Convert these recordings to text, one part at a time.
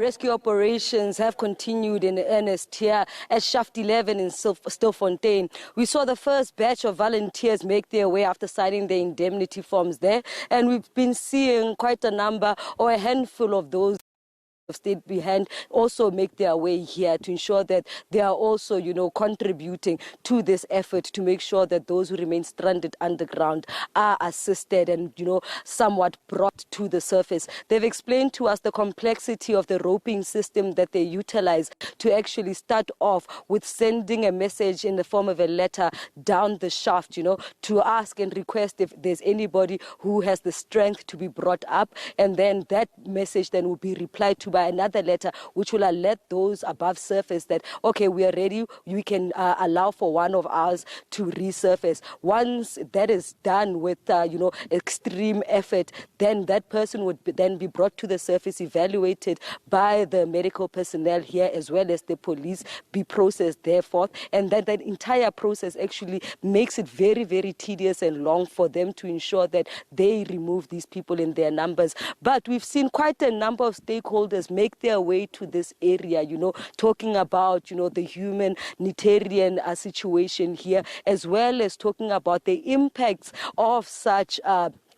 rescue operations have continued in earnest here at Shaft 11 in Stilfontein. We saw the first batch of volunteers make their way after signing their indemnity forms there, and we've been seeing quite a number or a handful of those stayed behind also make their way here to ensure that they are also, contributing to this effort to make sure that those who remain stranded underground are assisted and, somewhat brought to the surface. They've explained to us the complexity of the roping system that they utilize to actually start off with sending a message in the form of a letter down the shaft, to ask and request if there's anybody who has the strength to be brought up, and then that message then will be replied to by another letter which will alert those above surface that, okay, we are ready, we can allow for one of ours to resurface. Once that is done with, extreme effort, then that person would then be brought to the surface, evaluated by the medical personnel here as well as the police, be processed therefore, and then that entire process actually makes it very, very tedious and long for them to ensure that they remove these people in their numbers. But we've seen quite a number of stakeholders make their way to this area, talking about, the humanitarian situation here, as well as talking about the impacts of such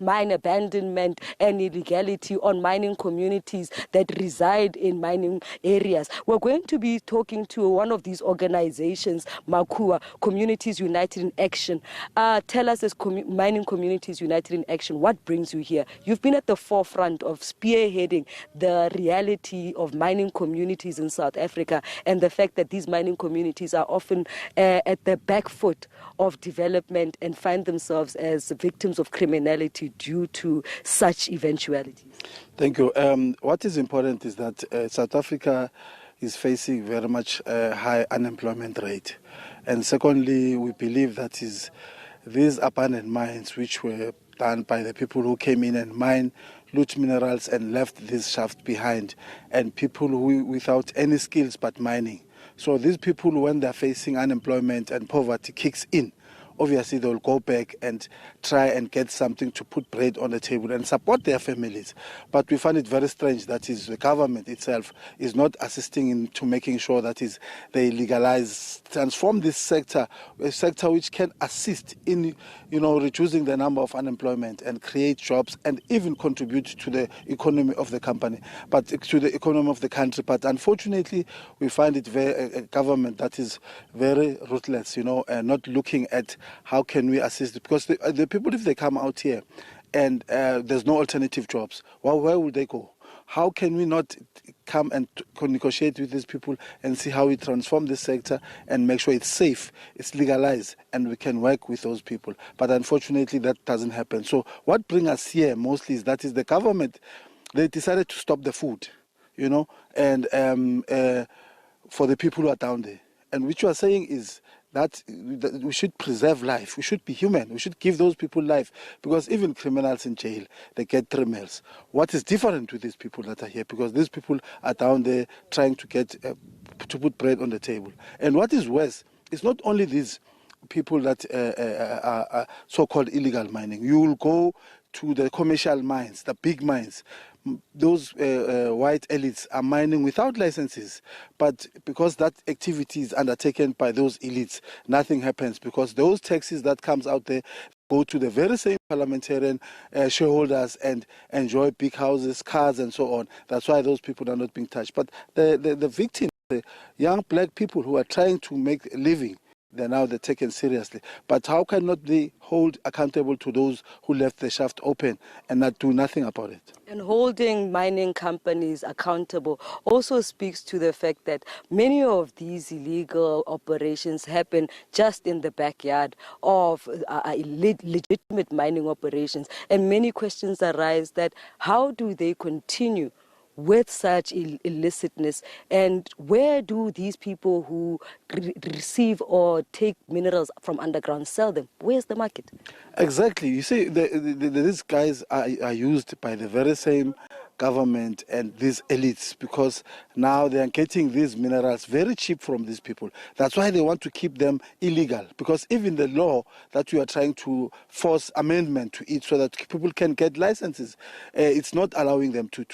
mine abandonment and illegality on mining communities that reside in mining areas. We're going to be talking to one of these organizations, Makua, Communities United in Action. Tell us, as Mining Communities United in Action, what brings you here? You've been at the forefront of spearheading the reality of mining communities in South Africa and the fact that these mining communities are often at the back foot of development and find themselves as victims of criminality due to such eventualities. Thank you. What is important is that South Africa is facing very much a high unemployment rate. And secondly, we believe that these abandoned mines, which were done by the people who came in and mined, loot minerals and left this shaft behind, and people who without any skills but mining. So these people, when they're facing unemployment and poverty kicks in, obviously they'll go back and try and get something to put bread on the table and support their families. But we find it very strange that the government itself is not assisting into making sure that they legalize, transform this sector, a sector which can assist in reducing the number of unemployment and create jobs and even contribute to the economy of the company, but to the economy of the country. But unfortunately, we find it a government that is very ruthless, and not looking at how can we assist, because the people, if they come out here and there's no alternative jobs, well, where will they go? How can we not come and negotiate with these people and see how we transform this sector and make sure it's safe, it's legalized, and we can work with those people? But unfortunately, that doesn't happen. So what brings us here mostly is the government, they decided to stop the food, and for the people who are down there. And what you are saying is that we should preserve life. We should be human. We should give those people life, because even criminals in jail, they get 3 meals. What is different with these people that are here? Because these people are down there trying to get to put bread on the table. And what is worse, it's not only these people that are so-called illegal mining. You will go to the commercial mines, the big mines. Those white elites are mining without licenses, but because that activity is undertaken by those elites, nothing happens, because those taxes that comes out there go to the very same parliamentarian shareholders and enjoy big houses, cars, and so on. That's why those people are not being touched. But the victims, the young black people who are trying to make a living, they're taken seriously. But how cannot they hold accountable to those who left the shaft open and not do nothing about it? And holding mining companies accountable also speaks to the fact that many of these illegal operations happen just in the backyard of legitimate mining operations. And many questions arise that how do they continue with such illicitness, and where do these people who receive or take minerals from underground sell them? Where's the market? Exactly. You see, these guys are used by the very same government and these elites, because now they are getting these minerals very cheap from these people. That's why they want to keep them illegal, because even the law that we are trying to force amendment to it so that people can get licenses, it's not allowing them to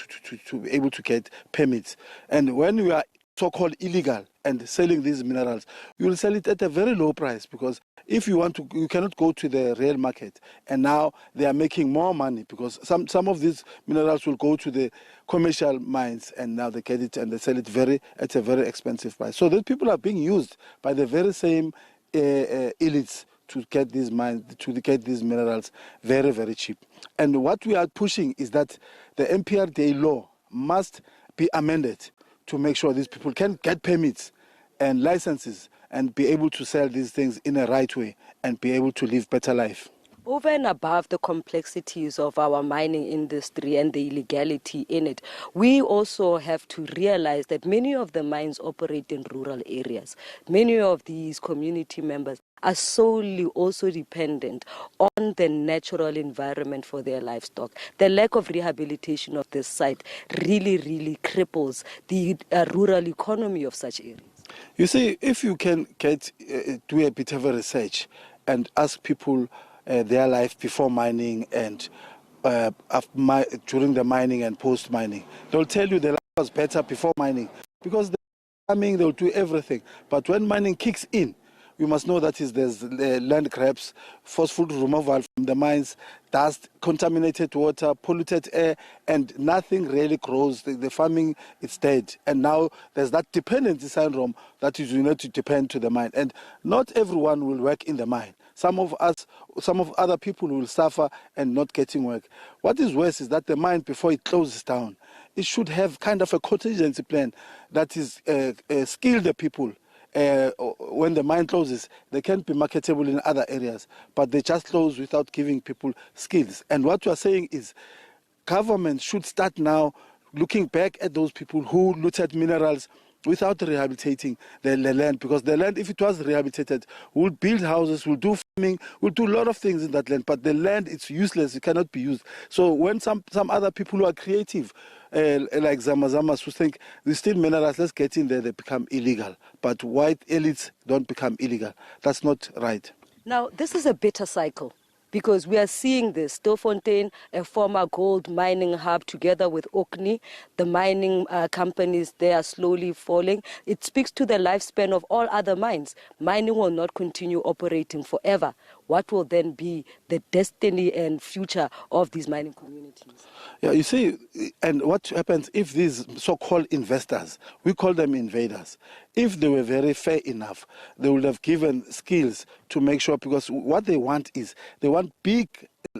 be able to get permits. And when we are so-called illegal and selling these minerals, you will sell it at a very low price, because if you want to, you cannot go to the real market. And now they are making more money, because some of these minerals will go to the commercial mines, and now they get it and they sell it at a very expensive price. So those people are being used by the very same elites to get these mines, to get these minerals very, very cheap. And what we are pushing is that the MPRDA law must be amended to make sure these people can get permits and licenses and be able to sell these things in a right way and be able to live better life. Over and above the complexities of our mining industry and the illegality in it, we also have to realize that many of the mines operate in rural areas. Many of these community members are solely also dependent on the natural environment for their livestock. The lack of rehabilitation of this site really cripples the rural economy of such areas. You see, if you can do a bit of a research and ask people their life before mining and during the mining and post-mining, they'll tell you their life was better before mining, because they'll do everything. But when mining kicks in, you must know that there's land grabs, forceful removal from the mines, dust, contaminated water, polluted air, and nothing really grows. The farming is dead. And now there's that dependency syndrome that you need to depend to the mine. And not everyone will work in the mine. Some of other people will suffer and not getting work. What is worse is that the mine, before it closes down, it should have kind of a contingency plan that is skill the people. When the mine closes, they can't be marketable in other areas, but they just close without giving people skills. And what you are saying is government should start now looking back at those people who looted minerals without rehabilitating the land, because the land, if it was rehabilitated, we'll build houses, we'll do farming, we'll do a lot of things in that land, but the land, it's useless, it cannot be used. So when some other people who are creative, like Zamazamas, who think we still minerals, let's get in there, they become illegal. But white elites don't become illegal. That's not right. Now, this is a bitter cycle, because we are seeing this. Stilfontein, a former gold mining hub, together with Orkney, the mining companies, they are slowly falling. It speaks to the lifespan of all other mines. Mining will not continue operating forever. What will then be the destiny and future of these mining communities? Yeah, you see, and what happens if these so-called investors, we call them invaders, if they were very fair enough, they would have given skills to make sure, because what they want is, they want big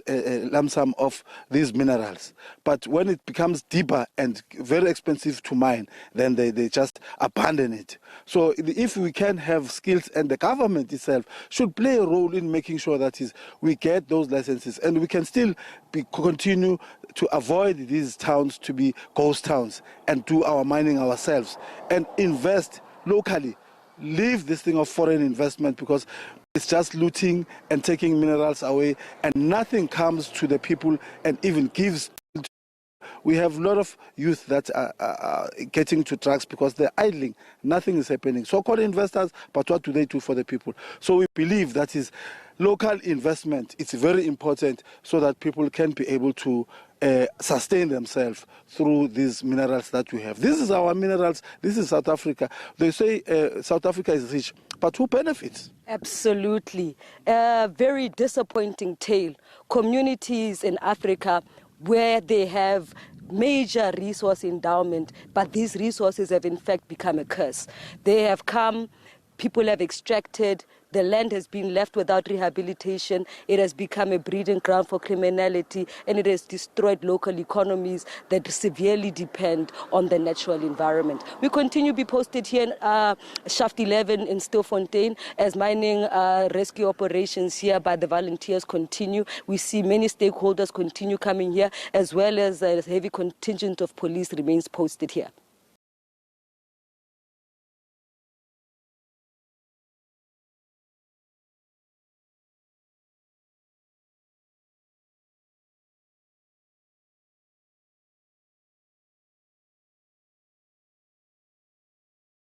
lump sum of these minerals. But when it becomes deeper and very expensive to mine, then they just abandon it. So if we can have skills, and the government itself should play a role in making sure that we get those licenses, and we can still continue to avoid these towns to be ghost towns and do our mining ourselves and invest locally. Leave this thing of foreign investment, because it's just looting and taking minerals away, and nothing comes to the people and even gives. We have a lot of youth that are getting to drugs because they're idling. Nothing is happening. So-called investors, but what do they do for the people? So we believe that is local investment. It's very important so that people can be able to sustain themselves through these minerals that we have. This is our minerals. This is South Africa. They say South Africa is rich, but who benefits? Absolutely. A very disappointing tale. Communities in Africa where they have major resource endowment, but these resources have in fact become a curse. They have come, people have extracted, the land has been left without rehabilitation, it has become a breeding ground for criminality, and it has destroyed local economies that severely depend on the natural environment. We continue to be posted here in Shaft 11 in Stilfontein as mining rescue operations here by the volunteers continue. We see many stakeholders continue coming here, as well as a heavy contingent of police remains posted here.